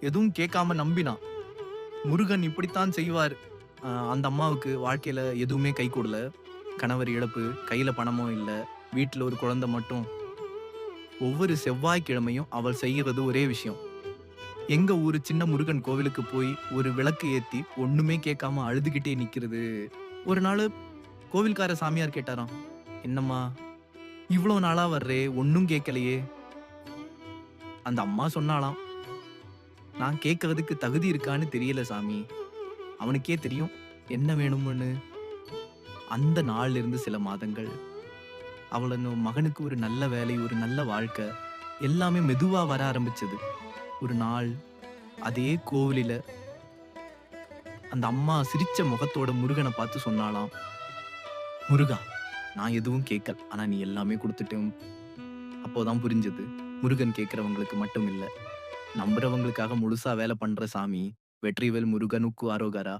எதுவும் கேட்காம நம்பினான். முருகன் இப்படித்தான் செய்வார். அந்த அம்மாவுக்கு வாழ்க்கையில எதுவுமே கைகூடல. கணவர் இழப்பு, கையில பணமும் இல்ல. வீட்ல ஒரு குழந்தை மட்டும். ஒவ்வொரு செவ்வாய்க்கிழமையும் அவள் செய்யறது ஒரே விஷயம். எங்க ஊரு சின்ன முருகன் கோவிலுக்கு போய் ஒரு விளக்கு ஏத்தி ஒண்ணுமே கேட்காம அழுதுகிட்டே நிக்கிறது. ஒரு நாளு கோவில்கார சாமியார் கேட்டாராம், "என்னம்மா இவ்ளோ நாளா வர்றே, ஒண்ணும் கேட்கலையே?" அந்த அம்மா சொன்னாளாம், "நான் கேட்கறதுக்கு தகுதி இருக்கான்னு தெரியல சாமி. அவனுக்கே தெரியும் என்ன வேணும்னு." அந்த நாள்ல இருந்து சில மாதங்கள் அவளோட மகனுக்கு ஒரு நல்ல வேலை, ஒரு நல்ல வாழ்க்கை எல்லாமே மெதுவா வர ஆரம்பிச்சது. ஒரு நாள் அதே கோவிலில அந்த அம்மா சிரிச்ச முகத்தோட முருகன பார்த்து சொன்னாளாம், "முருகா, நான் எதுவும் கேட்கல. ஆனா நீ எல்லாமே குடுத்துட்ட." அப்போதான் புரிஞ்சது. முருகன் கேட்கிறவங்களுக்கு மட்டும் இல்ல, நம்புறவங்களுக்காக முழுசா வேலை பண்ற சாமி. வெற்றிவேல் முருகனுக்கு அரோகரா.